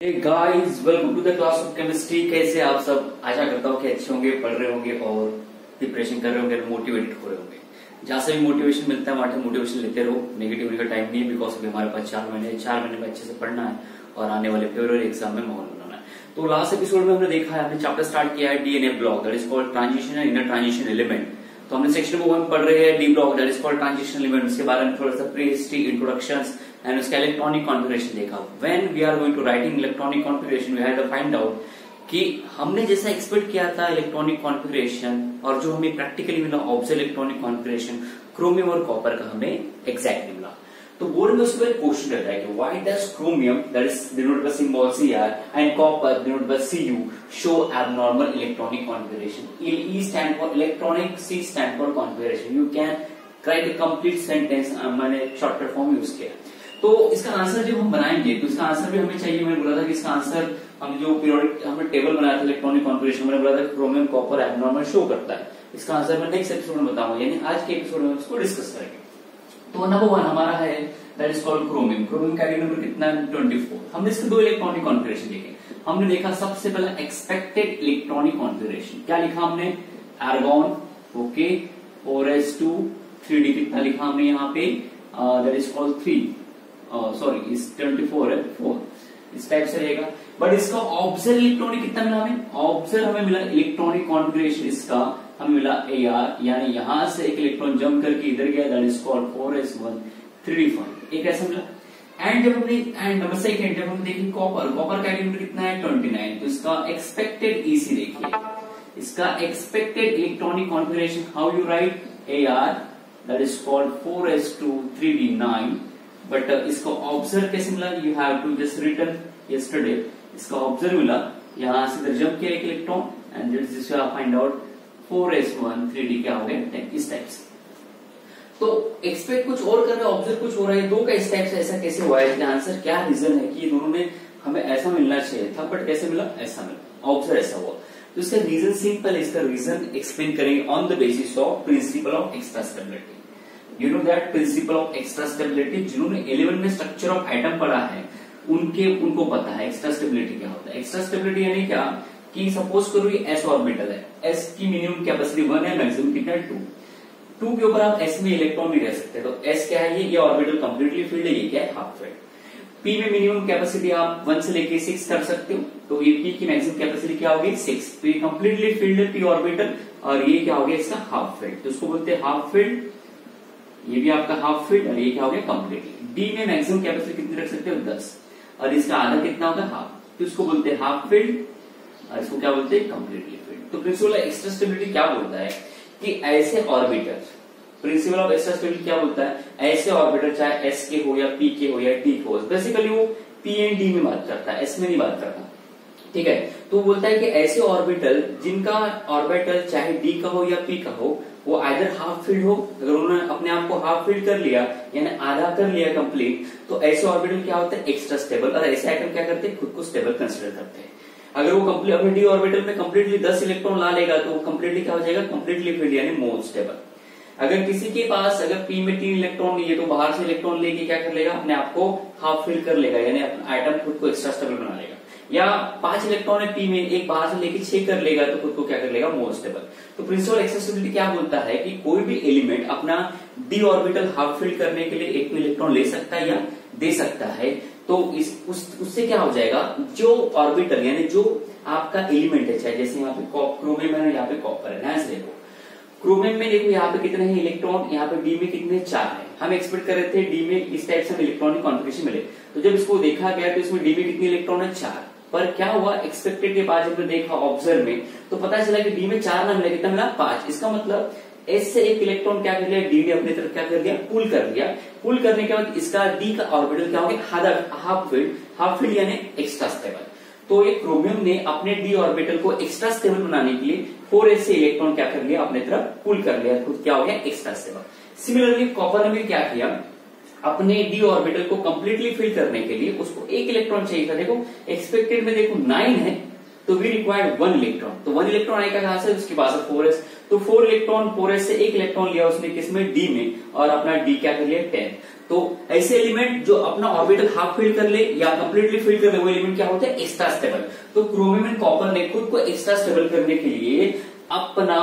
Hey guys, welcome to the class of chemistry. कैसे आप सब? आशा करता हूँ कि अच्छे होंगे, पढ़ रहे होंगे और प्रिपरेशन कर रहे होंगे, मोटिवेटेड हो रहे होंगे। जहां से भी मोटिवेशन मिलता है वहां से मोटिवेशन लेते रहो। नेगेटिव होने का टाइम नहीं है, बिकॉज अभी हमारे पास 4 महीने में अच्छे से पढ़ना है और आने वाले फेब्रुअरी एग्जाम में माहौल बनाना है। तो लास्ट एपिसोड में हमने देखा है, हमने चैप्टर स्टार्ट किया है DNA block, that is called transition and inner transition element. तो हमने सेक्शन नंबर 1 पढ़ रहे हैं D block, that is called transition element. उसके बारे में थोड़ा सा प्री हिस्ट्री, इंट्रोडक्शन एंड उसका इलेक्ट्रॉनिक कॉन्फ़िगरेशन देखा। When we are going to writing electronic configuration we have to find out कि हमने जैसा एक्सपेक्ट किया था इलेक्ट्रॉनिक कॉन्फ़िगरेशन और जो हमें प्रैक्टिकली मिला ऑब्जर्व इलेक्ट्रॉनिक कॉन्फ़िगरेशन क्रोमियम और कॉपर का हमें एग्जैक्टली मिला। तो बोर्ड में उसके बाद क्वेश्चन रहता है कि why does chromium, that is denoted by symbol Cr, and copper denoted by Cu show abnormal electronic configuration. E stand for electronic, C stand for configuration. You can write a complete sentence, मैंने shortcut form use किया। तो इसका answer जब हम बनाएंगे तो इसका answer भी हमें चाहिए। मैंने बोला था कि इसका आंसर हम जो पीरियोडिक हमने टेबल बनाया था इलेक्ट्रॉनिक कॉन्फ़िगरेशन, मैंने बोला था कि क्रोमियम कॉपर एबनॉर्मल शो करता है। इसका आंसर मैं नेक्स्ट एपिसोड में बताऊंगा, यानी आज के एपिसोड में इसको डिस्कस करेंगे। तो नंबर 1 हमारा है that is called chromium. Chromium का नंबर कितना है? 24। हमने इसके दो इलेक्ट्रॉनिक कॉन्फ़िगरेशन देखे। हमने देखा सबसे पहला एक्सपेक्टेड इलेक्ट्रॉनिक कॉन्फ़िगरेशन, क्या लिखा हमने? आर्गॉन, ओके, 4s2 3d कितना लिखा हमने यहाँ पे? दैट इज कॉल्ड 3, सॉरी इस 24 है 4, इस टाइप से रहेगा। बट इसका ऑब्जर्व इलेक्ट्रॉनिक कितना मिला हमें? ऑब्जर्व हमें मिला इलेक्ट्रॉनिक कॉन्फ़िगरेशन इसका हमें मिला AR, यानी यहां से एक इलेक्ट्रॉन जंप करके इधर गया, that is called 4s1 3d5, एक ऐसा मिला। एंड जब हमने एंड नंबर सेकंड जब हम देखें कॉपर, कॉपर का एलिमेंट कितना है? 29। तो इसका एक्सपेक्टेड EC देखिए, इसका expected electronic configuration how you write? AR that is called 4s2 3d9। But इसको ऑब्जर्व कैसे मिला? You have to just return yesterday. इसका ऑब्जर्व मिला, यहां से इधर जंप किया एक electron and this find out 4s1 3d क्या हो गया? इस टाइप से। तो एक्सपेक्ट कुछ और कर रहे हैं, ऑब्जर्व कुछ हो रहा है, दो का इस टाइप से ऐसा कैसे हुआ है? इसका आंसर क्या रीजन है कि ये दोनों में हमें ऐसा मिलना चाहिए था बट कैसे मिला? ऐसा मिला, ऑब्जर्व ऐसा हुआ। तो इसका रीजन सिंपल है, इसका रीजन एक्सप्लेन करेंगे on the basis of principle of extra stability. You know that principal of extra stability, जिन्होंने 11 में स्ट्रक्चर ऑफ एटम पढ़ा है उनको पता है एक्स्ट्रा स्टेबिलिटी क्या होता है। एक्स्ट्रा स्टेबिलिटी यानी क्या कि सपोज करो ये s ऑर्बिटल है, s की मिनिमम कैपेसिटी 1 है, मैक्सिमम कितना है 2 के ऊपर आप s में इलेक्ट्रॉन नहीं रह सकते। तो s क्या है? ये ऑर्बिटल कंप्लीटली फील्ड है, ये क्या है? Half field. p में मिनिमम कैपेसिटी आप 1 से लेके 6 कर सकते हो, तो ये p की मैक्सिमम कैपेसिटी क्या होगी? 6। तो ये कंप्लीटली फील्ड है p ऑर्बिटल, और ये क्या हो गया? इसका हाफ फील्ड, तो इसको बोलते हैं हाफ फील्ड। ये भी आपका हाफ फील्ड और ये क्या हो गया? कंप्लीटली। d में मैक्सिमम कैपेसिटी कितनी रख सकते हो? 10, और इसका आधा कितना होगा? हाफ, तो इसको बोलते हैं हाफ फील्ड और इसको क्या बोलते हैं? Completely field. तो प्रिंसिपल ऑफ एक्स्ट्रा स्टेबिलिटी क्या बोलता है कि ऐसे orbital, principal of extra stability क्या बोलता है? ऐसे ऑर्बिटल चाहे s के हो या p के हो या d के हो, बेसिकली वो p एंड d में बात करता है, s में नहीं बात करता, ठीक है। तो बोलता है कि ऐसे ऑर्बिटल जिनका ऑर्बिटल चाहे d का हो या p का हो, वो आइदर हाफ फील्ड हो, अगर उन्होंने अपने आप को हाफ फील्ड कर लिया यानी आधा कर लिया कंप्लीट, तो ऐसे ऑर्बिटल क्या होता है? Extra stable. और ऐसे आइटम क्या करते हैं? खुद को स्टेबल कंसिडर करते हैं। अगर वो कंप्लीट अपने डी ऑर्बिटल में कंप्लीटली 10 इलेक्ट्रॉन ला लेगा तो वो कंप्लीटली क्या हो जाएगा? कंप्लीटली फील्ड यानी मोर स्टेबल। अगर किसी के पास अगर p में 3 इलेक्ट्रॉन नहीं है तो बाहर से इलेक्ट्रॉन लेके क्या कर लेगा? अपने आप को हाफ फील्ड कर लेगा, यानी आइटम खुद को एक्स्ट्रा स्टेबल बना लेगा। या 5 इलेक्ट्रॉन है p में, एक बाहर से लेके 6 कर लेगा तो खुद को क्या कर लेगा? More stable. तो प्रिंसिपल एक्स्ट्रा स्टेबिलिटी क्या बोलता है कि कोई भी एलिमेंट अपना डी ऑर्बिटल हाफ फील्ड करने के लिए एक इलेक्ट्रॉन ले सकता है या दे सकता है। तो उससे क्या हो जाएगा? जो ऑर्बिटल यानी जो आपका एलिमेंट है, चाहे जैसे यहाँ पे क्रोमियम है, यहाँ पे कॉपर है, ध्यान से देखो क्रोमियम में देखो यहाँ पे कितने हैं इलेक्ट्रॉन, यहाँ पे डी में कितने? 4 है। हम एक्सपेक्ट कर रहे थे डी में इस टाइप से इलेक्ट्रॉनिक कॉन्फ़िगरेशन मिले, तो जब इसको देखा गया तो इसमें डी में कितने इलेक्ट्रॉन है? 4। पर क्या हुआ? एक्सपेक्टेड के बाद जब देखा ऑब्जर्व में तो पता चला कि डी में 4 ना मिला, कितना मिला? 5। इसका मतलब एस से एक इलेक्ट्रॉन क्या कर लिया? डी ने अपनी तरफ क्या कर दिया? पुल कर दिया। पुल करने के बाद इसका डी का ऑर्बिटल क्या हो गया? हाफ फील्ड यानी एक्स्ट्रा स्टेबल। तो ये क्रोमियम ने अपने डी ऑर्बिटल को एक्स्ट्रा स्टेबल बनाने के लिए 4s से इलेक्ट्रॉन क्या कर लिया? अपने तरफ पुल कर लिया, खुद क्या हो गया? Extra stable. सिमिलरली कॉपर ने भी क्या किया? अपने डी ऑर्बिटल को कंप्लीटली फिल करने के लिए उसको एक इलेक्ट्रॉन चाहिए था। देखो एक्सपेक्टेड में देखो 9 है तो वी रिक्वायर्ड 1 इलेक्ट्रॉन, तो 1 इलेक्ट्रॉन आएगा कहां से? उसके पास 4s, तो 4 इलेक्ट्रॉन 4s से एक इलेक्ट्रॉन लिया उसने किसमें? डी में, और अपना डी क्या कर लिया? 10। तो ऐसे एलिमेंट जो अपना ऑर्बिटल हाफ फिल कर ले या कंप्लीटली फिल कर ले, वो एलिमेंट क्या होते हैं? Extra stable. तो क्रोमियम एंड कॉपर ने खुद को एक्स्ट्रा स्टेबल करने के लिए अपना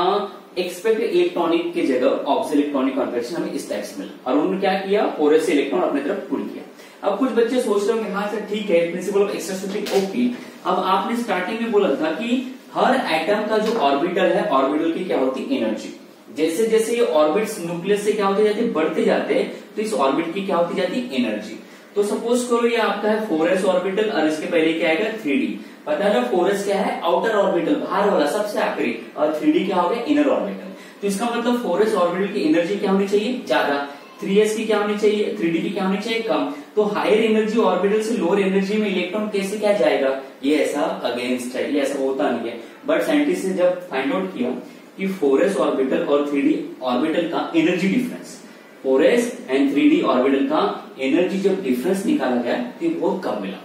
एक्सपेक्टेड इलेक्ट्रॉनिक की जगह ऑक्सियल इलेक्ट्रॉनिक कॉन्फिगरेशन हमें इस टाइप से मिला, और उन्होंने क्या किया? 4s से इलेक्ट्रॉन अपनी तरफ पुल किया। अब कुछ बच्चे सोच रहे होंगे हाँ सर ठीक है, principal of extra stability okay. अब आपने स्टार्टिंग में बोला था कि हर एटम का जो ऑर्बिटल है, ऑर्बिटल की क्या होती है? एनर्जी। जैसे जैसे ये ऑर्बिट्स न्यूक्लियस से क्या होते जाते हैं? बढ़ते जाते हैं, तो इस ऑर्बिट की क्या होती जाती है? एनर्जी। तो सपोज करो ये आपका है 4s ऑर्बिटल और इसके पहले क्या आएगा? 3d। पता है 4s क्या है? आउटर ऑर्बिटल, बाहर वाला सबसे आखिरी, और 3d क्या हो गया? Inner orbital. तो इसका मतलब 4s ऑर्बिटल की एनर्जी क्या होनी चाहिए? ज्यादा। 3s की क्या होनी चाहिए? 3d की क्या होनी चाहिए? कम। तो हायर एनर्जी ऑर्बिटल से लोअर एनर्जी में इलेक्ट्रॉन कैसे क्या जाएगा? ये ऐसा अगेंस्ट है, ये ऐसा होता नहीं है। बट साइंटिस्ट ने जब फाइंड आउट किया कि 4s ऑर्बिटल और 3d ऑर्बिटल का energy difference, 4s and 3d orbital का एनर्जी जब डिफरेंस निकाला गया तो ये बहुत कम मिला,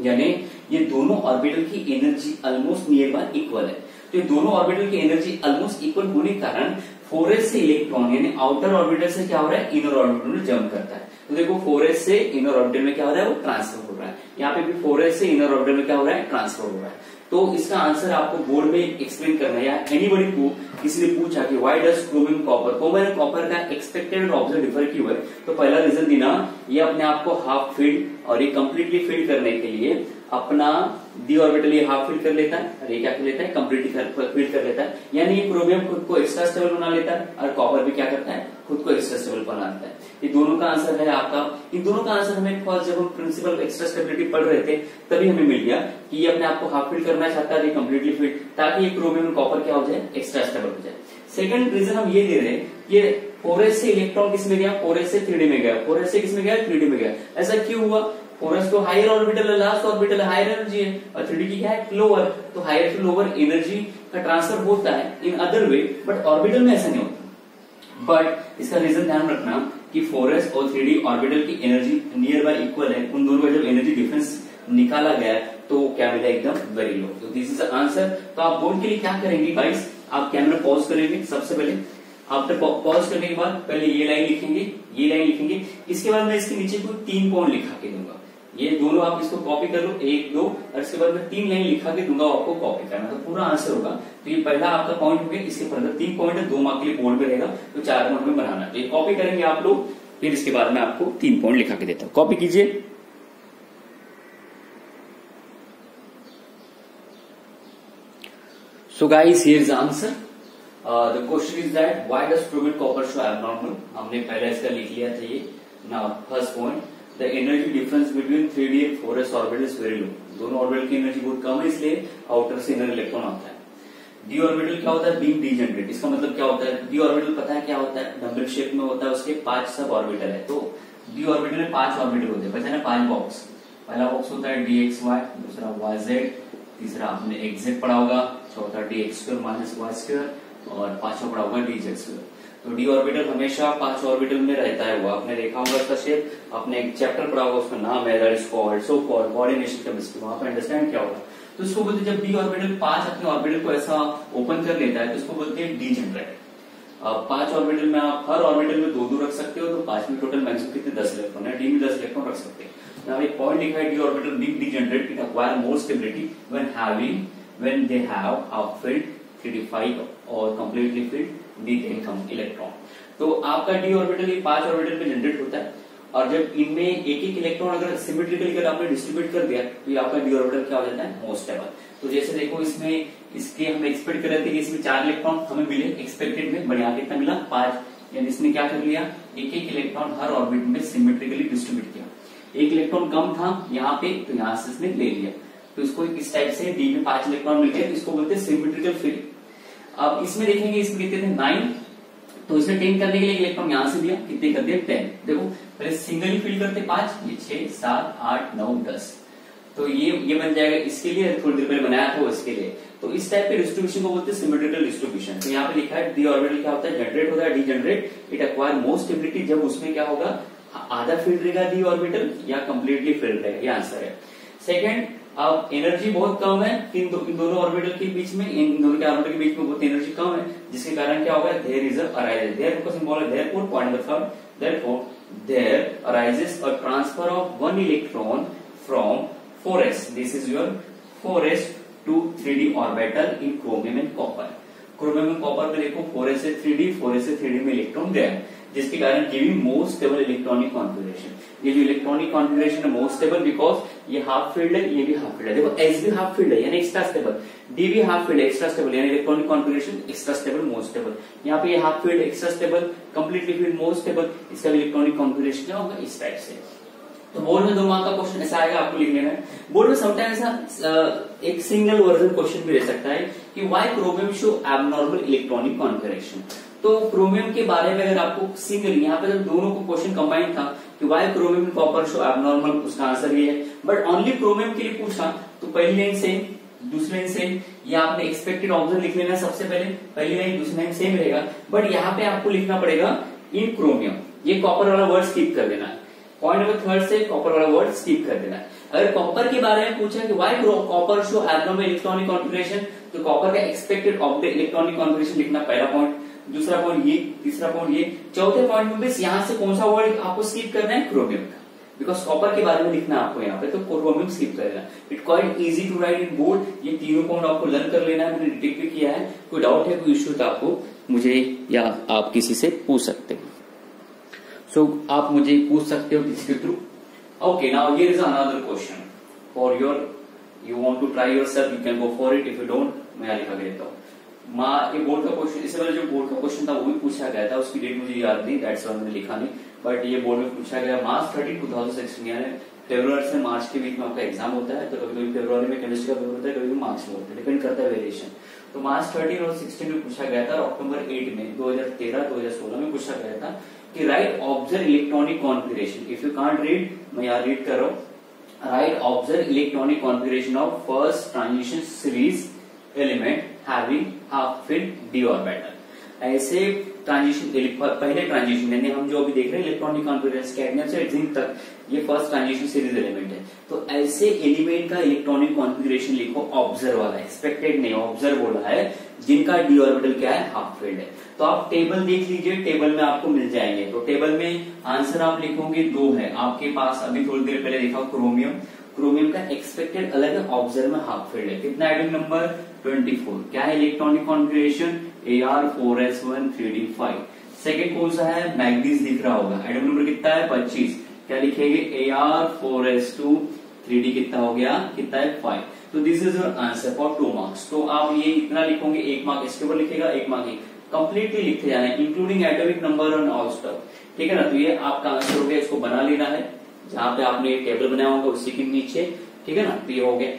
यानी ये दोनों ऑर्बिटल की energy almost near y equal है। तो ये दोनों ऑर्बिटल की एनर्जी ऑलमोस्ट इक्वल होने के कारण 4s से इलेक्ट्रॉन यानी आउटर ऑर्बिटल से क्या हो रहा है? इनर ऑर्बिटल में जंप करता है। तो देखो 4s से इनर ऑर्बिटल में क्या हो रहा है? वो ट्रांसफर हो रहा है। यहाँ पे भी 4s से इनर ऑर्बिटल में क्या हो रहा है? ट्रांसफर हो रहा है। तो इसका आंसर आपको बोर्ड में एक्सप्लेन करना है, या एनीबॉडी को किसी ने पूछा कि व्हाई डज क्रोमियम कॉपर का एक्सपेक्टेड ऑब्जर्व डिफर क्यों है? तो पहला रीजन देना, ये अपने आप को हाफ फिल्ड और ये कंप्लीटली फिल्ड करने के लिए अपना डी ऑर्बिटल ये हाफ फिल कर लेता है और ये क्या कर लेता है? कंप्लीटली फिल कर लेता है। यानी ये क्रोमियम खुद को एक्स्ट्रा स्टेबल बना लेता है और कॉपर भी क्या करता है? खुद को एक्स्ट्रा स्टेबल बना लेता है। ये दोनों का आंसर है आपका। इन दोनों का आंसर हमें फर्स्ट जब हम प्रिंसिपल ऑफ एक्स्ट्रा स्टेबिलिटी पढ़ रहे थे तभी हमें मिल गया कि ये अपने आप को हाफ फिल करना चाहता है, कंप्लीटली फिल, ताकि ये क्रोमियम और कॉपर क्या हो जाए? एक्स्ट्रा स्टेबल हो जाए। सेकंड रीजन हम ये दे रहे हैं, ये 4s से इलेक्ट्रॉन किस में गया? 4s से 3d में गया। 4s से किस में गया? 3d में गया। ऐसा क्यों हुआ? 4s तो हायर ऑर्बिटल है, लास्ट ऑर्बिटल हायर एनर्जी है, और 3d की क्या है? लोअर। तो हायर टू लोअर एनर्जी का ट्रांसफर होता है in other way, but orbital में ऐसा नहीं होता। बट इसका रीजन ध्यान रखना कि 4s और 3d ऑर्बिटल की एनर्जी नियर बाय इक्वल है। उन दोनों का जब एनर्जी डिफरेंस निकाला गया तो क्या मिला? एकदम वेरी लो। तो दिस इज द आंसर। तो आप बोर्ड के लिए क्या करेंगे गाइस? आप कैमरा पॉज करेंगे सबसे पहले। आफ्टर पॉज करने के बाद पहले ये लाइन लिखेंगे, ये लाइन लिखेंगे। इसके बाद मैं इसके नीचे को 3 पॉइंट लिखा के दूंगा। ये दोनों आप इसको कॉपी कर लो, 1 2, और इसके बाद मैं 3 लाइन लिखा के दूंगा, आपको कॉपी करना। तो पूरा आंसर होगा। तो ये पहला आपका पॉइंट हो गया। इसके फर्दर 3 पॉइंट है, 2 मार्क के लिए बोर्ड पे रहेगा, तो 4 पॉइंट में बनाना। तो ये कॉपी करेंगे आप लोग, फिर इसके बाद में आपको 3 पॉइंट लिखा के देता हूं। कॉपी कीजिए। So guys, here is the answer. The question is that why does chromate copper show abnormal? हमने पहले इसका लिख लिया था ये। Now first point, the energy difference between 3d and 4s orbital is very low. दोनों orbital की energy बहुत कम है, इसलिए आउटर से इनर इलेक्ट्रॉन आता है। डी ऑर्बिटल क्या होता है? Being degenerate. इसका मतलब क्या होता है? डी ऑर्बिटल पता है क्या होता है? डबल शेप में होता है, उसके 5 सब ऑर्बिटल है। तो डी ऑर्बिटल में 5 ऑर्बिटल होते हैं, पता है ना? 5 बॉक्स। पहला बॉक्स होता है dxy, दूसरा yz, तीसरा आपने xz पढ़ा होगा, चौथा dx² माइनस y², और पांचवा पढ़ा होगा dz²। तो डी ऑर्बिटल हमेशा 5 ऑर्बिटल में रहता है। वो आपने देखा होगा इसका शेप, आपने एक चैप्टर पढ़ा होगा, उसका नाम है that is called so called coordination chemistry. वहां पर अंडरस्टैंड क्या होगा? तो इसको बोलते हैं जब डी ऑर्बिटल 5 अपने ऑर्बिटल को ऐसा ओपन कर लेता है तो इसको बोलते हैं डीजेनरेट। 5 ऑर्बिटल में आप हर ऑर्बिटल में 2 रख सकते हो, तो 5 में टोटल मैक्सिमम कितने? 10 इलेक्ट्रॉन है। डी में 10 इलेक्ट्रॉन रख सकते हैं। Now एक पॉइंट लिखा है D orbital being degenerate, it acquire more stability when they have half filled 3d5 और completely filled d10 इलेक्ट्रॉन। तो आपका डी ऑर्बिटल ये 5 ऑर्बिटल में जनरेट होता है, और जब इनमें एक इलेक्ट्रॉन अगर सिमेट्रिकली अगर आपने डिस्ट्रीब्यूट कर दिया तो ये आपका डी ऑर्बिटल क्या हो जाता है? Most stable. तो जैसे देखो इसमें इसके हम एक्सपेक्ट कर रहे थे कि इसमें 4 इलेक्ट्रॉन हमें मिले एक्सपेक्टेड में, बट यहाँ कितना मिला? 5। यानी इसने क्या कर लिया? एक इलेक्ट्रॉन हर ऑर्बिट में सिमेट्रिकली डिस्ट्रीब्यूट किया। एक इलेक्ट्रॉन कम था यहाँ पे, तो यहाँ से इसने ले लिया, तो इसको इस टाइप से डी में 5 इलेक्ट्रॉन मिल गए, तो इसको बोलते हैं सिमेट्रिकल फिल। अब इसमें देखेंगे, इसमें कितने थे? 9। तो इसने 10 करने के लिए इलेक्ट्रॉन यहां से दिया, कितने कर दिए? 10। देखो पहले सिंगली फिल करते 5, ये 6 7 8 9 10, तो ये बन जाएगा इसके लिए, थोड़ी देर पहले बनाया था वो इसके लिए। तो इस टाइप के डिस्ट्रीब्यूशन को बोलते हैं सिमेट्रिकल डिस्ट्रीब्यूशन। तो यहाँ पे लिखा है डी ऑर्बिटल क्या होता है? जनरेट होता है, D generate, it acquire more stability जब उसमें क्या होगा? आधा फील्ड रहेगा डी ऑर्बिटल या कंप्लीटली फील्ड रहेगा, ये आंसर है। सेकंड, अब एनर्जी बहुत कम है इन दोनों ऑर्बिटल के बीच में, इन दोनों के ऑर्बिटल के बीच में बहुत एनर्जी कम है, जिसके कारण क्या होगा? देयर इज अ अराइजल, देयर का सिंबल है therefore, point number 3, therefore there arises a transfer of one electron from 4s, this is your 4s to 3d orbital in chromium and copper. Chromium and copper में देखो 4s से 3d 4s से 3d में electron गया, जिसके कारण giving most stable electronic configuration. ये जो इलेक्ट्रॉनिक कॉन्फिगरेशन है मोस्ट स्टेबल, बिकॉज ये हाफ फील्ड है, ये भी हाफ फील्ड है। देखो एस भी हाफ फील्ड है यानी एक्स्ट्रा स्टेबल, डी भी हाफ फील्ड है एक्स्ट्रा स्टेबल यानी electronic configuration extra stable most stable. यहाँ पे ये half field extra stable, completely field most stable, इसका इलेक्ट्रॉनिक कॉन्फिगरेशन क्या होगा इस टाइप से। तो बोर्ड में 2 मार्क का क्वेश्चन ऐसा आएगा, आपको लिख लेना है। बोर्ड में समटाइम ऐसा एक सिंगल वर्जन क्वेश्चन भी रह सकता है कि why chromium show abnormal electronic configuration. तो क्रोमियम के बारे में अगर आपको सिंगल, यहाँ पे जब दोनों को क्वेश्चन कंबाइन था कि why chromium copper show abnormal, उसका आंसर ये है। बट ओनली क्रोमियम के लिए पूछा तो पहली लाइन सेम, दूसरी लाइन सेम, या आपने एक्सपेक्टेड ऑब्जर्व लिख लेना सबसे पहले, पहली लाइन दूसरी लाइन सेम रहेगा। बट यहाँ पे आपको लिखना पड़ेगा इन क्रोमियम, ये कॉपर वाला वर्ड स्किप कर देना है। पॉइंट नंबर 3 से कॉपर वाला वर्ड स्किप कर देना है। अगर कॉपर के बारे में पूछा कि why copper show abnormal electronic configuration, तो कॉपर का एक्सपेक्टेड इलेक्ट्रॉनिक कॉन्फिगरेशन लिखना पहला पॉइंट, दूसरा पॉइंट ये, तीसरा पॉइंट ये, चौथे पॉइंट में बस यहाँ से कौन सा वर्ड आपको स्किप करना है, क्रोमियम का, बिकॉज कॉपर के बारे में लिखना है आपको यहाँ पे, तो क्रोमियम स्किप करेगा। It quite easy to write in board. ये तीनों पॉइंट आपको लर्न कर लेना है, मैंने डिटेक्ट भी किया है। कोई डाउट है, कोई इश्यू, तो आपको मुझे या आप किसी से पूछ सकते हैं। सो आप मुझे पूछ सकते हो किसी के through. Okay, now here is another question for your, you want to try yourself, you can go for it. If you don't, मैं यहाँ लिखा के देता हूँ। ये बोर्ड का क्वेश्चन, इससे पहले जो बोर्ड का क्वेश्चन था वो भी पूछा गया था, उसकी डेट मुझे याद नहीं, दैट्स व्हाई मैंने लिखा नहीं। बट ये बोर्ड में पूछा गया मार्च 30, 2016 यानी फरवरी से मार्च के बीच में आपका एग्जाम होता है। तो कभी कभी फरवरी में केमिस्ट्री का पेपर होता है, कभी कभी मार्च में होता है, डिपेंड करता है वेरिएशन। तो मार्च 13 और 16 में पूछा गया था, अक्टूबर 8 में 2013-2016 में पूछा गया था कि right observe electronic configuration. If you can't read, मैं यहाँ रीड कर रहा हूँ। Right observe electronic configuration of first transition series element having half field D orbital. ऐसे ट्रांजिशन, पहले ट्रांजिशन यानी हम जो अभी देख रहे हैं इलेक्ट्रॉनिक कॉन्फिगरेशन कैडमियम से जिंक तक, ये फर्स्ट ट्रांजिशन सीरीज एलिमेंट है। तो ऐसे एलिमेंट का इलेक्ट्रॉनिक कॉन्फिगरेशन लिखो, ऑब्जर्व वाला, एक्सपेक्टेड नहीं, ऑब्जर्व बोला है, जिनका डी ऑर्बिटल क्या है, हाफ फील्ड है। तो आप टेबल देख लीजिए, टेबल में आपको मिल जाएंगे। तो टेबल में आंसर आप लिखोगे 2 है आपके पास। अभी थोड़ी देर पहले देखा क्रोमियम, क्रोमियम का एक्सपेक्टेड अलग है, ऑब्जर्व में हाफ फील्ड है। कितना एटॉमिक नंबर 24। क्या है electronic configuration, Ar4s1 3d5। Second कौन सा है, मैग्नीज दिख रहा होगा, एटॉमिक नंबर कितना है 25। क्या लिखेंगे Ar4s2 3d कितना हो गया, कितना है 5। तो this is your answer for 2 marks. तो आप ये इतना लिखोगे, 1 मार्क इसके ऊपर लिखेगा, 1 मार्क कंप्लीटली लिखते जाना है, इंक्लूडिंग एटॉमिक नंबर और ऑल स्टफ, ठीक है ना। तो ये आपका आंसर हो गया, इसको बना लेना है जहां पे आपने टेबल बनाया होगा उसी के नीचे, ठीक है ना। तो ये हो गया।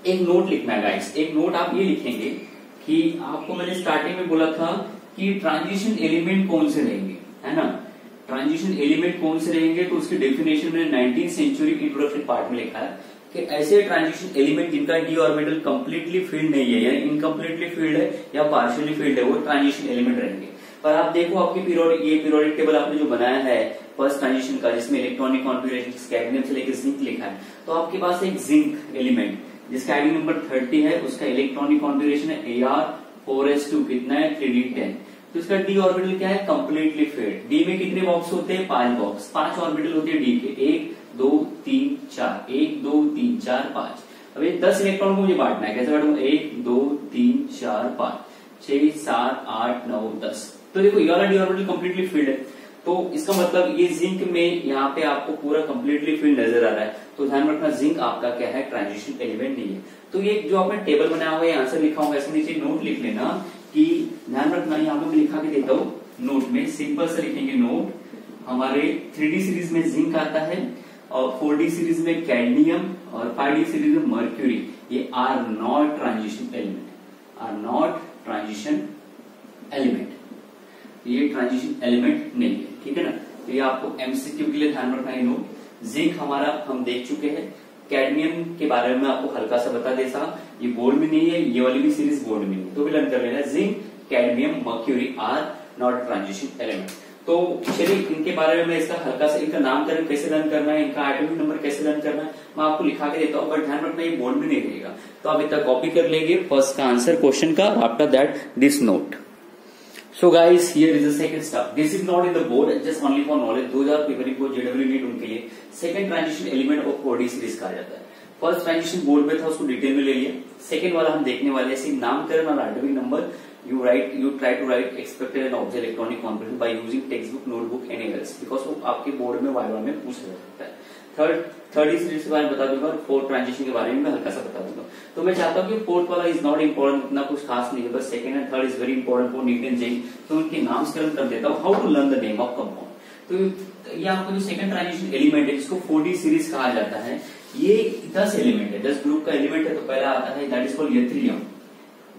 एक नोट लिखना है गाइस, एक नोट आप ये लिखेंगे कि आपको मैंने स्टार्टिंग में बोला था कि ट्रांजिशन एलिमेंट कौन से रहेंगे, है ना। ट्रांजिशन एलिमेंट कौन से रहेंगे, तो उसकी डेफिनेशन मैंने 19th सेंचुरी इंट्रोडक्शन पार्ट में लिखा है कि ऐसे ट्रांजिशन एलिमेंट जिनका डी ऑर्बिटल कंप्लीटली फील्ड नहीं है, यानी इनकम्प्लीटली फील्ड है या पार्शियली फील्ड है, वो ट्रांजिशन एलिमेंट रहेंगे। पर आप देखो आपकी पीरियोडिक टेबल आपने जो बनाया है फर्स्ट ट्रांजिशन का, जिसमें इलेक्ट्रॉनिक कॉन्फिगरेशन कैडमियम से लेकर जिंक लिखा है, तो आपके पास एक जिंक एलिमेंट जिसका आईडी नंबर 30 है, उसका इलेक्ट्रॉनिक कॉन्फिगरेशन है Ar4s2 कितना है 3d10। तो इसका डी ऑर्बिटल क्या है, कंप्लीटली फील्ड। डी में कितने बॉक्स होते हैं, 5 बॉक्स, 5 ऑर्बिटल होते हैं डी के, 1 2 3 4, 1 2 3 4 5। अब ये 10 इलेक्ट्रॉन को मुझे बांटना है, कैसे बांटूंगा, 1 2 3 4 5 6 7 8 9 10। तो देखो ये वाला डी ऑर्बिटल कंप्लीटली फील्ड है, तो इसका मतलब ये जिंक में यहाँ पे आपको पूरा कंप्लीटली फील्ड नजर आ रहा है। तो ध्यान रखना जिंक आपका क्या है, ट्रांजिशन एलिमेंट नहीं है। तो ये जो आपने टेबल बनाया हुआ है, आंसर लिखा होगा, ऐसे नीचे नोट लिख लेना कि ध्यान रखना, यहाँ पे मैं लिखा के देता हूँ नोट में, सिंपल से लिखेंगे नोट। हमारे 3D सीरीज में जिंक आता है और 4D सीरीज में कैडमियम और 5D सीरीज में मर्क्यूरी, ये are not transition element, are not transition element, ये ट्रांजिशन एलिमेंट नहीं है, ठीक है ना। तो ये आपको एमसीक्यू के लिए ध्यान रखना है नोट। जिंक हमारा हम देख चुके हैं, कैडमियम के बारे में आपको हल्का सा बता देता, ये बोर्ड में नहीं है, ये वाली भी सीरीज बोर्ड में नहीं है, तो भी लर्न कर लेना। Zinc cadmium mercury are not transition element. तो चलिए इनके बारे में मैं इसका हल्का सा, इनका नामकरण कैसे लर्न करना है, इनका एटॉमिक नंबर कैसे लर्न करना है, मैं आपको लिखा के देता हूँ, बट ध्यान रखना ये बोर्ड में नहीं रहेगा। तो आप इतना कॉपी कर लेंगे फर्स्ट का आंसर क्वेश्चन का, after that this note. So guys, here is the second step. This is not in the board, just only for knowledge. Those are preparing for JEE NEET उनके लिए second transition element of 4D series कहा जाता है. First transition board में था, उसको detail में ले लिया. सेकंड वाला हम देखने वाले हैं नामकरण और atomic number. You try to write expected and object electronic component by using textbook, notebook, anywhere else, because वो आपके बोर्ड में वाइवा में पूछा जा सकता है. थर्ड सीरीज के बारे में बता दूंगा, फोर्थ ट्रांजिशन के बारे में मैं हल्का सा बता दूंगा. तो मैं चाहता हूँ कि फोर्थ वाला इज नॉट इम्पोर्टेंट, उतना कुछ खास नहीं है, बस second and third is very important for NEET and JEE. तो उनके नामकरण कर देता हूँ. How to learn the name of compound. तो ये आपका जो सेकंड ट्रांजिशन एलिमेंट है, जिसको 4D सीरीज कहा जाता है, ये 10 एलिमेंट है, 10 ग्रुप का एलिमेंट है. तो पहला आता है that is called yttrium.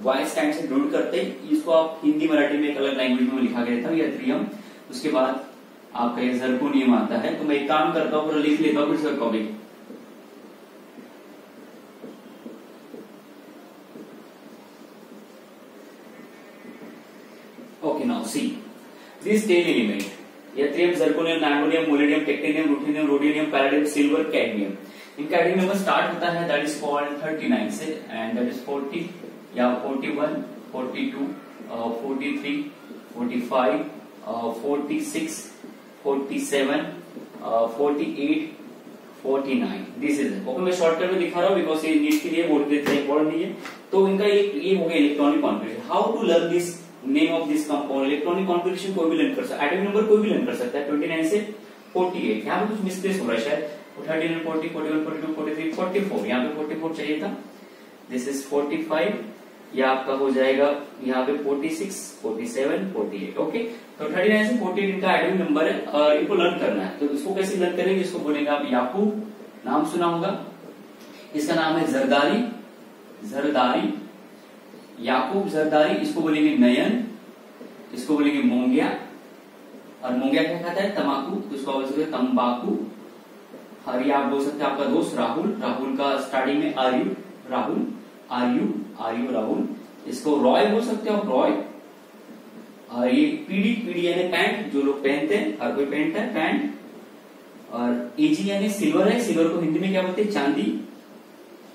Y stand से डिनोट करते हैं. इसको आप हिंदी मराठी में एक अलग लैंग्वेज में लिखा गया था यथ्रियम. उसके बाद आपका ये जर्कोनियम आता है. तो मैं एक काम करता हूँ, पूरा लिख लेता हूँ फिर copy. Okay, now see this 10 element yttrium, zirconium, niobium, molybdenum, technetium, ruthenium, rhodium, palladium, silver, cadmium. इनका एटॉमिक नंबर स्टार्ट होता है दैट इज कॉल्ड 39 से, एंड दैट इज 40 या 41, 42, 43, 45, 46, 47, 48, 49. This is okay. मैं शॉर्टकट में दिखा रहा हूँ बिकॉज ये नीट के लिए बोर्ड के इंपॉर्टेंट नहीं है. तो इनका ये हो गया electronic configuration. How to learn this name of this compound. Electronic configuration कोई भी लर्न कर सकता है, एटॉमिक नंबर कोई भी लर्न कर सकता है. 29 से 48. यहाँ पे कुछ मिस्प्लेस हो रहा है शायद. 39, 40, 41, 42, 43, 44. यहाँ पे 44 चाहिए था. This is 45. यह आपका हो जाएगा यहाँ पे 46, 47, 48. ओके. तो 39 से 48 इनका एटॉमिक नंबर है और इनको लर्न करना है. तो इसको कैसे लर्न करेंगे, इसको बोलेंगे आप याकूब. नाम सुना होगा, इसका नाम है जरदारी. जरदारी, याकूब जरदारी. इसको बोलेंगे नयन, इसको बोलेंगे मोंगिया. और मोंगिया क्या खाता है, तमाकू. तो इसको बोल सकते हैं तंबाकू. और ये आप बोल सकते हैं आपका दोस्त राहुल. राहुल का स्टार्टिंग में आर्यू, राहुल, आर्यू, आर्यू, राहुल. इसको रॉय बोल सकते हो आप, रॉय. और ये पीडी, पीडी यानी पैंट, जो लोग पहनते हैं, हर कोई पहनता है पैंट. और एजी यानी सिल्वर है. सिल्वर को हिंदी में क्या बोलते हैं, चांदी.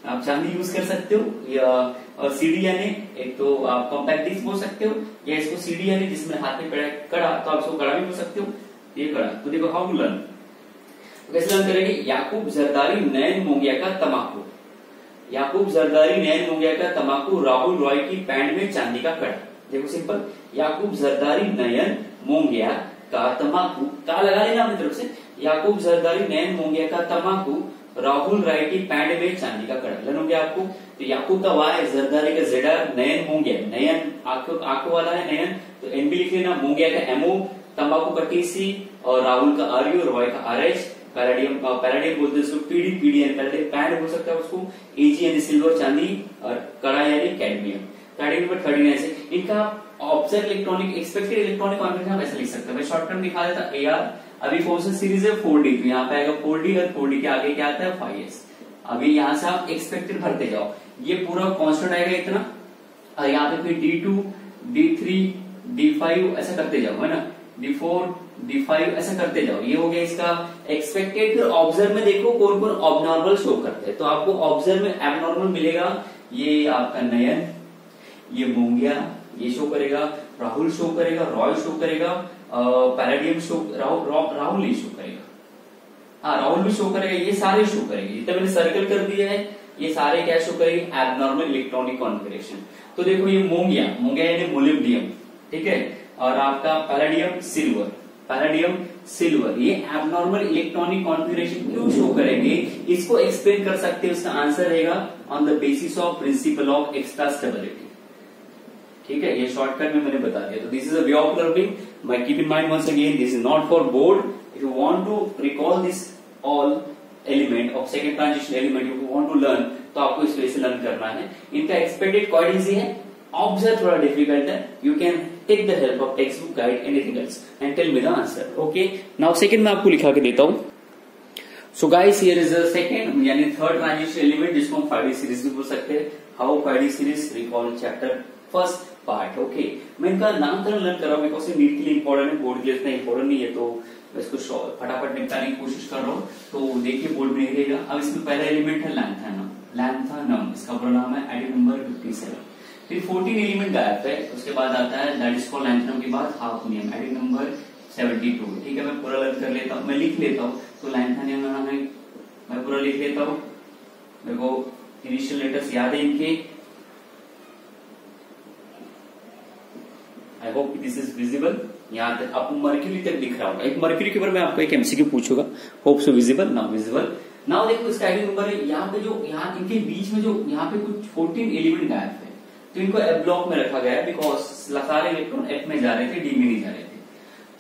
आप चांदी यूज कर सकते हो. या और सीडी यानी एक तो आप कॉम्पैक्ट डिस्क बोल सकते हो, या इसको सीडी यानी जिसमें हाथ में कड़ा, तो आप इसको कड़ा भी बोल सकते हो. ये कड़ा. तो देखो हाउ टू लर्न. कैसे लर्न करेंगे, याकूब जरदारी नयन मोंगिया का तमाकू. याकूब जरदारी नयन मोंगिया का तमाकू, राहुल रॉय की पैंट में चांदी का कड़ा. देखो सिंपल. याकूब जरदारी नयन मोंगिया का तमाकू, का लगा लेना अपनी तरफ से. याकूब जरदारी नयन मोंगिया का तमाकू, राहुल रॉय की पैंट में चांदी का कड़ा. लर्न हो गया आपको. तो याकूब का वाई, जरदारी का जेडर, नयन मोंगिया, नयन आंखों वाला है नयन, तो एन भी लिख लेना. मोंगिया का एमओ, तंबाकू का टीसी, और राहुल का आर्यू, रॉय का आरएच. पैराडियम, पैराडियम बोलते हैं उसको, पीडी, पीडी यानी पैराडियम, पैंट बोल सकता है उसको. एजी यानी सिल्वर, चांदी, और कड़ा यानी कैडमियम. कैडमियम पर 39 से. इनका object electronic, expected electronic configuration हम ऐसे लिख सकते हैं. मैं शॉर्टकट दिखा देता. AR. अभी कौन सा सीरीज है, 4D. तो यहाँ पे आएगा 4D, और 4D के आगे क्या आता है, 5S. अभी यहाँ से आप एक्सपेक्टेड भरते जाओ. ये पूरा कॉन्स्टेंट आएगा इतना, और यहाँ पे फिर D2, D3, D5 ऐसा करते जाओ, है ना. D4, D5 ऐसा करते जाओ. ये हो गया इसका एक्सपेक्टेड. फिर ऑब्जर्व में देखो कौन कौन ऑबनॉर्मल शो करते हैं. तो आपको ऑब्जर्व में एबनॉर्मल मिलेगा. ये आपका नयन, ये मोंगिया, ये शो करेगा. राहुल शो करेगा, रॉय शो करेगा, पैराडियम शो, राहुल नहीं शो करेगा. हाँ, राहुल भी शो करेगा. ये सारे शो करेंगे. जितने मैंने सर्कल कर दिया है ये सारे क्या शो करेंगे, एबनॉर्मल इलेक्ट्रॉनिक कॉन्फ़िगरेशन. तो देखो ये मोंगिया, मोंगिया यानी मोलिब्डियम, ठीक है. और आपका पैराडियम सिल्वर, पैराडियम सिल्वर, ये एबनॉर्मल इलेक्ट्रॉनिक कॉन्फ़िगरेशन क्यों शो करेंगे, इसको एक्सप्लेन कर सकते हैं. उसका आंसर रहेगा on the basis of principle of extra stability. ठीक है, ये शॉर्टकट में मैंने बता दिया. तो this is a way of learning. My keep in mind once again, this is not for board. If you want to recall this all element of second transition element, you want to learn, तो आपको इस way से learn करना है. इनका expected quite easy है, observe थोड़ा difficult है. You can take the help of text book, guide, anything else and tell me the answer. Okay, now second मैं आपको लिखा के देता हूं. So guys, here is the second यानी थर्ड ट्रांजिशन एलिमेंट, जिसको हम 5D सीरीज भी बोल सकते हैं. How 5D series, recall chapter first part. Okay, मैं इनका नामकरण लर्न कर रहा हूं बिकॉज ये नीट के लिए इंपॉर्टेंट है, बोर्ड के लिए इतना इंपॉर्टेंट नहीं है. तो मैं इसको फटाफट निपटाने की कोशिश कर रहा हूँ. तो देखिए बोर्ड में नहीं रहेगा. अब इसमें पहला एलिमेंट है लैंथैनम. लैंथैनम इसका पूरा नाम है. Atomic number 57. फिर 14 एलिमेंट गायब है, उसके बाद आता है दैट इज कॉल्ड लैंथनम के बाद हाफनियम, एटॉमिक नंबर 72। ठीक है, मैं पूरा लर्न कर लेता हूँ, मैं लिख लेता हूँ। तो लैंथनियम है, मैं पूरा लिख लेता हूँ, मेरे को इनिशियल लेटर्स याद है इनके। I hope this is visible. यहाँ तक आपको मर्क्यूरी तक दिख रहा होगा। एक मर्क्यूरी के ऊपर मैं आपको एक एमसीक्यू पूछूंगा, hope so visible, now visible. Now देखो इसका एटॉमिक नंबर है, यहाँ पे जो यहाँ इनके बीच में जो यहाँ पे कुछ 14 एलिमेंट गायब है, तो इनको एफ ब्लॉक में रखा गया है बिकॉज सारे इलेक्ट्रॉन एफ में जा रहे थे, डी में नहीं जा रहे थे।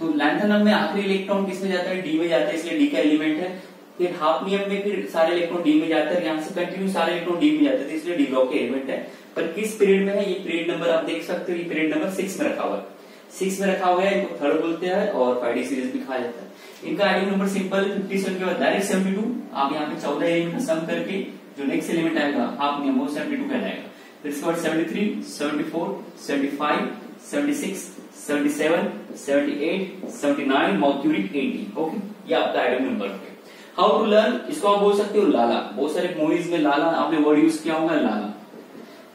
तो लैंथनम में आखिरी इलेक्ट्रॉन किसमें जाता है, डी में जाता है, इसलिए डी का एलिमेंट है। फिर हाफनियम में फिर सारे इलेक्ट्रॉन डी में जाते हैं, यहाँ से कंटिन्यू सारे इलेक्ट्रॉन डी में जाते थे, इसलिए डी ब्लॉक के एलिमेंट है। पर किस पीरियड में है, ये पीरियड नंबर आप देख सकते हो, ये पीरियड नंबर 6 में रखा हुआ है, 6 में रखा हुआ है। इनको थर्ड बोलते हैं और 5D सीरीज भी कहा जाता है। इनका एटॉमिक नंबर सिंपल 57 के बाद डायरेक्ट 72। आप यहाँ पे 14 एलिमेंट का सम करके जो नेक्स्ट एलिमेंट आएगा हाफनियम, वो 72 कहलाएगा। फिर इसके बाद 73, 74, 75, 76, 77, 78, 79, मर्क्यूरी 80। ओके, ये आपका एटॉमिक नंबर है। हाउ टू लर्न, इसको आप बोल सकते हो लाला। बहुत सारे मूवीज में लाला आपने वर्ड यूज किया होगा, लाला।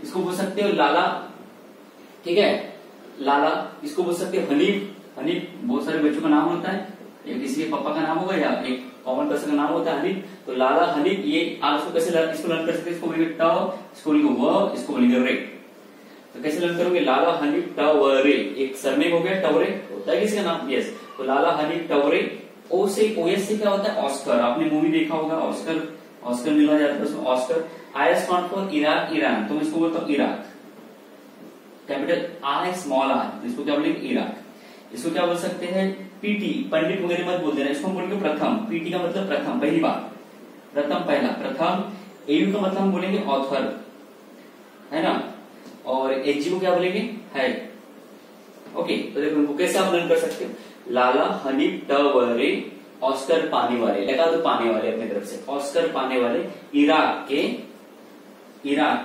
इसको बोल सकते हो लाला, ठीक है, लाला। इसको बोल सकते हो हनीफ, हनीफ बहुत सारे बच्चों का नाम होता है, या किसी के पापा का नाम होगा या एक कॉमन पर्सन का नाम होता है हनीफ। तो लाला, हनीफ, ये आप इसको कैसे लर्न, इसको लर्न कर सकते हैं। इसको बोलेंगे टाव, इसको बोलेंगे व, इसको बोलेंगे रे। तो कैसे लर्न करोगे, लाला हनीफ टवरे, एक सरनेम हो गया, टवरे होता है किसी का नाम, यस। तो लाला हनीफ टवरे। ओ से ओएस से क्या होता है, ऑस्कर। आपने मूवी देखा होगा, ऑस्कर, ऑस्कर मिला जाता है उसमें, Oscar. IS stand for Iraq, Iran, तो मैं इसको बोलता हूँ Iraq, capital I small R, तो इसको क्या बोलेंगे, इराक। इसको क्या बोल सकते हैं, पीटी, पंडित वगैरह मत बोल देना, इसको बोलेंगे प्रथम। पीटी का मतलब प्रथम, पहली बार, प्रथम, पहला, प्रथम। एयू का मतलब हम बोलेंगे ऑथर, है ना। और एचजी को क्या बोलेंगे, है। ओके, तो देखो इनको कैसे आप लर्न कर सकते हो, लाला हनीफ टवरे, ऑस्कर पाने वाले, लगा दो पाने वाले अपनी तरफ से, ऑस्कर पाने वाले इराक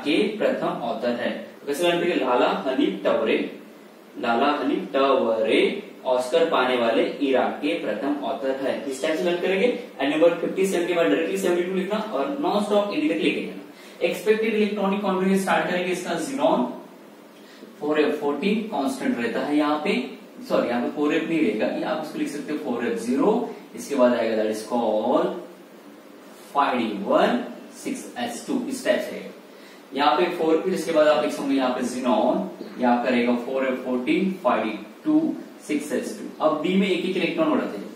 के प्रथम ऑथर है। तो कैसे लर्न करेंगे, लाला हनीफ टवरे, लाला हनीफ टवरे, ऑस्कर पाने वाले इराक के प्रथम ऑथर है। इस टाइप से लर्न करेंगे। एंड नंबर 57 के बाद डायरेक्टली 72 लिखना और नॉन स्टॉप एडी तक लेके जाना। एक्सपेक्टेड इलेक्ट्रॉनिक कॉन्फिगरेशन स्टार्ट करेंगे इसका ज़ीनॉन 4f14 कांस्टेंट रहता है यहाँ पे, सॉरी यहाँ पे 4f नहीं रहेगा, ये आप उसको लिख सकते हो 4f0। इसके बाद आएगा that is called 5d1 6s2, इस टाइप से यहाँ पे 4, फिर इसके बाद आप लिख सकते यहाँ पे ज़ीनॉन, यहाँ करेगा 4f14 5d2 6s2। अब डी में एक एक इलेक्ट्रॉन बढ़ाते जाओ,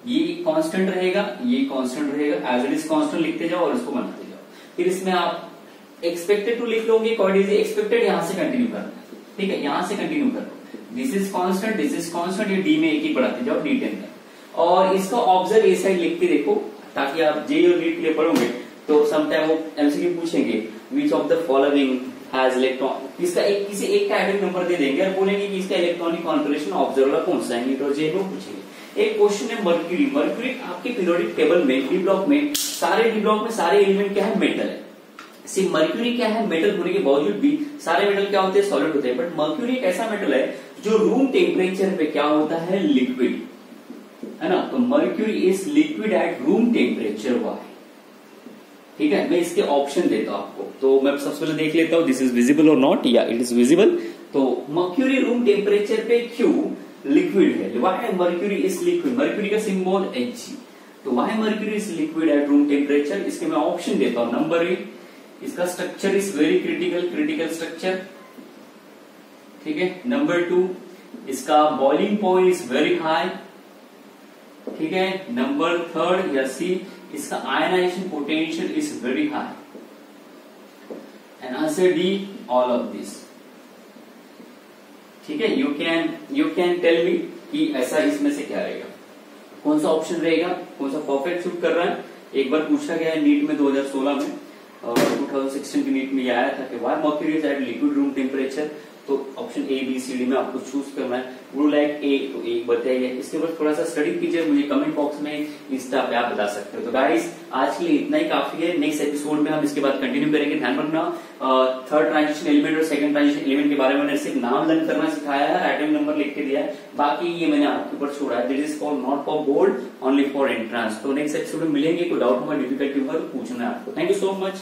ये कांस्टेंट रहेगा, ये कांस्टेंट रहेगा, एज इट इज कांस्टेंट लिखते जाओ और इसको बनाते जाओ। फिर इसमें आप एक्सपेक्टेड टू लिख लोगे, एक्सपेक्टेड यहां से कंटिन्यू करना है, ठीक है, यहां से कंटिन्यू करो। This is constant, this is constant, ये डी में एक एक बढ़ाते जाओ, D10 का। और इसका ऑब्जर्व ए साइड लिख के देखो, ताकि आप जे और नीट के लिए पढ़ोगे तो समटाइम वो एमसीक्यू पूछेंगे, which of the following has electron, इसका एक किसी एक का एटॉमिक नंबर दे देंगे और बोलेंगे कि इसका इलेक्ट्रॉनिक कॉन्फिगरेशन ऑब्जर्व वाला कौन सा है, नाइट्रोजन को पूछेंगे। एक क्वेश्चन है मर्क्यूरी, मर्क्यूरी आपके पीरियोडिक टेबल में डी ब्लॉक में, सारे डी ब्लॉक में सारे एलिमेंट क्या है, मेटल है। सिर्फ मर्क्यूरी क्या है, मेटल होने के बावजूद भी सारे मेटल क्या होते हैं, सॉलिड होते हैं। बट मर्क्यूरी एक ऐसा मेटल है जो रूम टेम्परेचर पे क्या होता है, लिक्विड, है ना। तो mercury is liquid at room temperature, why, ठीक है। मैं इसके ऑप्शन देता हूं आपको, तो मैं सबसे पहले देख लेता हूं दिस इज विजिबल और नॉट, या इट इज विजिबल। तो मर्क्यूरी रूम टेम्परेचर पे क्यों लिक्विड है, why mercury is liquid, mercury का सिंबल Hg। तो why mercury is liquid at room temperature, इसके मैं ऑप्शन देता हूं। नंबर 1, इसका structure is very critical, critical structure, ठीक है। नंबर 2, इसका boiling point is very high, ठीक है। नंबर 3 या सी, इसका ionization potential is very high. And answer D, all of this, ठीक है। यू कैन टेल मी कि ऐसा इसमें से क्या रहेगा, कौन सा ऑप्शन रहेगा, कौन सा परफेक्ट सूट कर रहा है। एक बार पूछा गया है नीट में 2016 में और 2016 की नीट में ये आया था कि why mercury is at liquid room temperature. तो option A B C D में आपको चूज करना है। वुड लाइक ए, तो एक बताइए। इसके बाद थोड़ा सा स्टडी कीजिए, मुझे कमेंट बॉक्स में इंस्टा पे आप बता सकते हो। तो गाइस आज के लिए इतना ही काफी है। नेक्स्ट एपिसोड में हम इसके बाद कंटिन्यू करेंगे। ध्यान रखना थर्ड ट्रांजिशन एलिमेंट और सेकंड ट्रांजिशन एलिमेंट के बारे में मैंने सिर्फ नाम लर्न करना सिखाया है, एटॉमिक नंबर लिख के दिया है, बाकी ये मैंने आपके ऊपर छोड़ा है। This is called not for board, only for entrance. तो नेक्स्ट एपिसोड में मिलेंगे। कोई डाउट होगा, डिफिकल्टी होगा तो पूछना है आपको। Thank you so much.